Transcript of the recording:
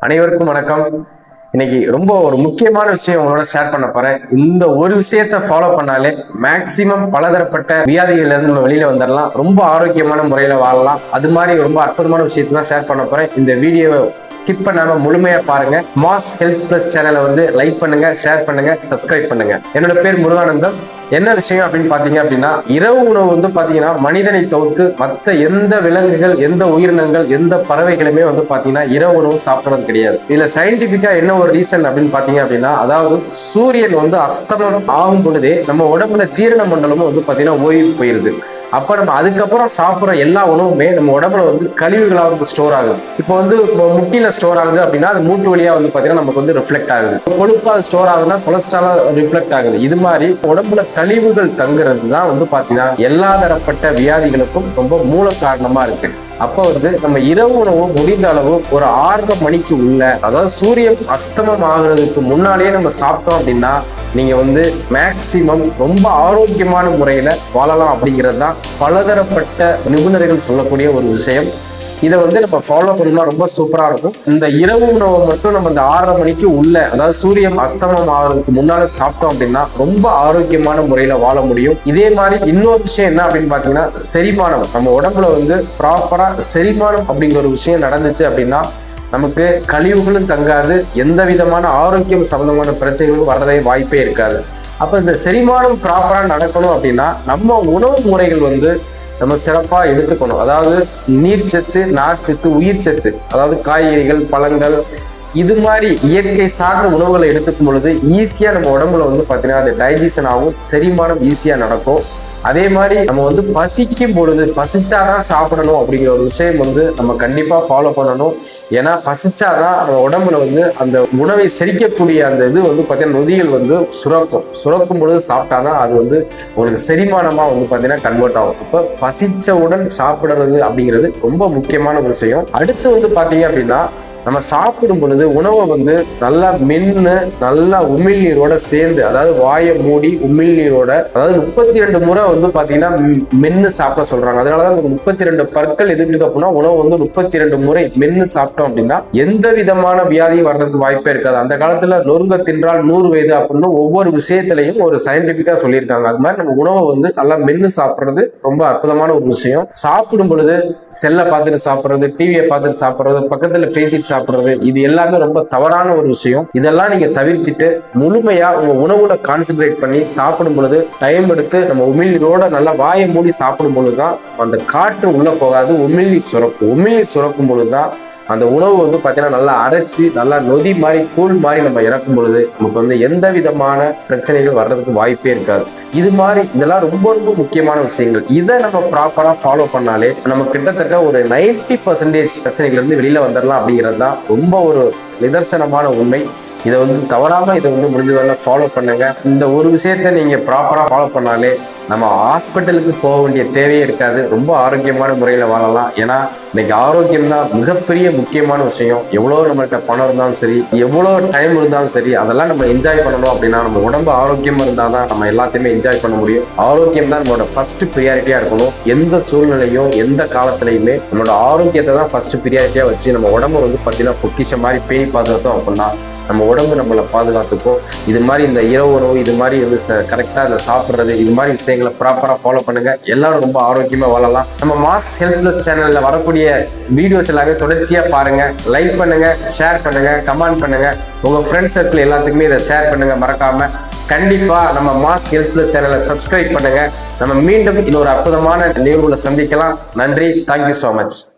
அனைவருக்கும் வணக்கம். இன்னைக்கு ரொம்ப ஒரு முக்கியமான விஷயம் உங்களோட ஷேர் பண்ண போறேன். இந்த ஒரு விஷயத்த ஃபாலோ பண்ணாலே மேக்சிமம் பலதரப்பட்ட வியாதிகள்ல இருந்து நம்ம வெளியில வந்துடலாம், ரொம்ப ஆரோக்கியமான முறையில வாழலாம். அது மாதிரி ரொம்ப அற்புதமான விஷயத்த தான் ஷேர் பண்ண போறேன். இந்த வீடியோவை ஸ்கிப் பண்ணாம முழுமையா பாருங்க. மாஸ் ஹெல்த் பிளஸ் சேனலை லைக் பண்ணுங்க, ஷேர் பண்ணுங்க, சப்ஸ்கிரைப் பண்ணுங்க. என்னோட பேர் முருகானந்தம். என்ன விஷயம் அப்படின்னு பாத்தீங்க அப்படின்னா, இரவு உணவு பாத்தீங்கன்னா மனிதனை தவிர்த்து மற்ற எந்த விலங்குகள், எந்த உயிரினங்கள், எந்த பறவைகளுமே பாத்தீங்கன்னா இரவு உணவு சாப்பிடுறது கிடையாது. இதுல சயின்டிபிக்கா என்ன ஒரு ரீசன் அப்படின்னு பாத்தீங்க அப்படின்னா, அதாவது சூரியன் அஸ்தமனம் ஆகும் பொழுதே நம்ம உடம்புல ஜீரண மண்டலமும் பாத்தீங்கன்னா ஓய்வு போயிருது. அப்ப நம்ம அதுக்கப்புறம் சாப்பிட்ற எல்லா உணவுமே நம்ம உடம்புல கழிவுகளா ஸ்டோர் ஆகுது. இப்போ முட்டியில ஸ்டோர் ஆகுது அப்படின்னா அது மூட்டு வழியா பாத்தீங்கன்னா நமக்கு ரிஃப்ளெக்ட் ஆகுது. கொழுப்பா ஸ்டோர் ஆகுதுன்னா கொலஸ்ட்ராலா ரிஃப்ளெக்ட் ஆகுது. இது மாதிரி உடம்புல கழிவுகள் தங்குறது தான் பாத்தீங்கன்னா எல்லா தரப்பட்ட வியாதிகளுக்கும் ரொம்ப மூல காரணமா இருக்கு. அப்ப நம்ம இரவு உணவு முடிந்த அளவு ஒரு 6:30 மணிக்கு உள்ள, அதாவது சூரியன் அஸ்தமம் ஆகுறதுக்கு முன்னாலேயே நம்ம சாப்பிட்டோம் அப்படின்னா நீங்க மேக்சிமம் ரொம்ப ஆரோக்கியமான முறையில வாழலாம் அப்படிங்கிறது தான் பலதரப்பட்ட நிபுணர்கள் சொல்லக்கூடிய ஒரு விஷயம். இதை நம்ம ஃபாலோ பண்ணோம்னா ரொம்ப சூப்பரா இருக்கும். இந்த இரவு உணவை மட்டும் நம்ம இந்த 6:30 மணிக்கு உள்ள, அதாவது சூரியன் அஸ்தமனம் ஆகிறதுக்கு முன்னால சாப்பிட்டோம் அப்படின்னா ரொம்ப ஆரோக்கியமான முறையில வாழ முடியும். இதே மாதிரி இன்னொரு விஷயம் என்ன அப்படின்னு பாத்தீங்கன்னா, செரிமானம். நம்ம உடம்புல ப்ராப்பரா செரிமானம் அப்படிங்கிற ஒரு விஷயம் நடந்துச்சு அப்படின்னா நமக்கு கழிவுகளும் தங்காது, எந்த விதமான ஆரோக்கியம் சம்பந்தமான பிரச்சனைகளும் வர்றதே வாய்ப்பே இருக்காது. அப்ப இந்த செரிமானம் ப்ராப்பரா நடக்கணும் அப்படின்னா நம்ம உணவு முறைகள் நம்ம சிறப்பா எடுத்துக்கணும். அதாவது நீர்ச்சத்து, நார்ச்சத்து, உயிர் சத்து, அதாவது காய்கறிகள், பழங்கள், இது மாதிரி இயற்கை சார்ந்த உணவுகளை எடுத்துக்கும் பொழுது ஈஸியா நம்ம உடம்புல பாத்தீங்கன்னா அது டைஜஷன் ஆகும், செரிமானம் ஈஸியா நடக்கும். அதே மாதிரி நம்ம பசிக்கும் பொழுது பசிச்சாதான் சாப்பிடணும் அப்படிங்கிற ஒரு விஷயம் நம்ம கண்டிப்பா ஃபாலோ பண்ணணும். ஏன்னா பசிச்சாதான் நம்ம உடம்புல அந்த உணவை செரிக்கக்கூடிய அந்த இது பார்த்தீங்கன்னா நொதிகள் சுரக்கும் பொழுது சாப்பிட்டாதான் அது உங்களுக்கு செரிமானமா பார்த்தீங்கன்னா கன்வெர்ட் ஆகும். அப்போ பசிச்சவுடன் சாப்பிடுறது அப்படிங்கிறது ரொம்ப முக்கியமான ஒரு விஷயம். அடுத்து பார்த்தீங்க அப்படின்னா, நம்ம சாப்பிடும் பொழுது உணவை நல்லா மென்னு நல்லா உமிழ்நீரோட சேர்ந்து, அதாவது வாயை மூடி உமிழ்நீரோட, அதாவது 32 முறை பாத்தீங்கன்னா மென்னு சாப்பிட சொல்றாங்க. அதனாலதான் 32 பற்கள் எதுக்கு அப்படின்னா உணவு 32 முறை மென்னு சாப்பிட்டோம் அப்படின்னா எந்த விதமான வியாதியும் வர்றதுக்கு வாய்ப்பே இருக்காது. அந்த காலத்துல நொறுங்க தின்றால் 100 வயது அப்படின்னு ஒவ்வொரு விஷயத்திலையும் ஒரு சயின்டிபிக்கா சொல்லியிருக்காங்க. அது மாதிரி நம்ம உணவை நல்லா மென்னு சாப்பிடுறது ரொம்ப அற்புதமான ஒரு விஷயம். சாப்பிடும் பொழுது செல்லை பார்த்துட்டு சாப்பிடுறது, டிவியை பார்த்துட்டு சாப்பிடுறது, பக்கத்துல பேசிட்டு சாப்பிடுறது, இது எல்லாமே ரொம்ப தவறான ஒரு விஷயம். இதெல்லாம் நீங்க தவிர்த்துட்டு முழுமையா உங்க உணவுல கான்சென்ட்ரேட் பண்ணி சாப்பிடும் பொழுது டைம் எடுத்து நம்ம உமிழ்நீரோட நல்லா வாயை மூடி சாப்பிடும் பொழுதுதான் அந்த காற்று உள்ள போகாது, உமிழ்நீர் சுரக்கும். உமிழ்நீர் சுரக்கும் பொழுதுதான் அந்த உணவு பார்த்தீங்கன்னா நல்லா அரைச்சி நல்லா நொதி மாதிரி கூழ் மாதிரி நம்ம இறக்கும் பொழுது நமக்கு எந்த விதமான பிரச்சனைகள் வர்றதுக்கு வாய்ப்பே இருக்காது. இது மாதிரி இதெல்லாம் ரொம்ப ரொம்ப முக்கியமான விஷயங்கள். இதை நம்ம ப்ராப்பரா ஃபாலோ பண்ணாலே நம்ம கிட்டத்தட்ட ஒரு 90% பிரச்சனைகள் இருந்து வெளியில வந்துடலாம் அப்படிங்கிறது தான் ரொம்ப ஒரு நிதர்சனமான உண்மை. இதை தவறாம இதை முடிஞ்சதெல்லாம் ஃபாலோ பண்ணுங்க. இந்த ஒரு விஷயத்த நீங்க ப்ராப்பரா ஃபாலோ பண்ணாலே நம்ம ஹாஸ்பிட்டலுக்கு போக வேண்டிய தேவையே இருக்காது, ரொம்ப ஆரோக்கியமான முறையில வாழலாம். ஏன்னா இன்னைக்கு ஆரோக்கியம் தான் மிகப்பெரிய முக்கியமான விஷயம். எவ்வளவு நம்மகிட்ட பணம் இருந்தாலும் சரி, எவ்வளவு டைம் இருந்தாலும் சரி, அதெல்லாம் நம்ம என்ஜாய் பண்ணணும் அப்படின்னா நம்ம உடம்பு ஆரோக்கியமா இருந்தாதான் நம்ம எல்லாத்தையுமே என்ஜாய் பண்ண முடியும். ஆரோக்கியம் தான் நம்மளோட ஃபர்ஸ்ட் ப்ரியாரிட்டியா இருக்கணும். எந்த சூழ்நிலையும் எந்த காலத்திலையுமே நம்மளோட ஆரோக்கியத்தை தான் ஃபர்ஸ்ட் ப்ரியாரிட்டியா வச்சு நம்ம உடம்பு பார்த்தீங்கன்னா பொக்கிஷ மாதிரி பேணி பாதுகாத்தோம் அப்படின்னா நம்ம உடம்பு நம்மளை பாதுகாத்துக்கும். இது மாதிரி இந்த இரவு உணவு இது மாதிரி கரெக்டா இந்த சாப்பிட்றது, இது மாதிரி விஷயங்களை ப்ராப்பரா ஃபாலோ பண்ணுங்க. எல்லாரும் ரொம்ப ஆரோக்கியமா வாழலாம். நம்ம மாஸ் ஹெல்த் பிளஸ் சேனல்ல வரக்கூடிய வீடியோஸ் எல்லாமே தொடர்ச்சியா பாருங்க, லைக் பண்ணுங்க, ஷேர் பண்ணுங்க, கமெண்ட் பண்ணுங்க. உங்க ஃப்ரெண்ட்ஸ் சர்க்கிள் எல்லாத்துக்குமே இதை ஷேர் பண்ணுங்க மறக்காம. கண்டிப்பா நம்ம மாஸ் ஹெல்த் பிளஸ் சேனலை சப்ஸ்கிரைப் பண்ணுங்க. நம்ம மீண்டும் இன்னொரு அற்புதமான நிகழ்வுகளை சந்திக்கலாம். நன்றி. Thank you so much.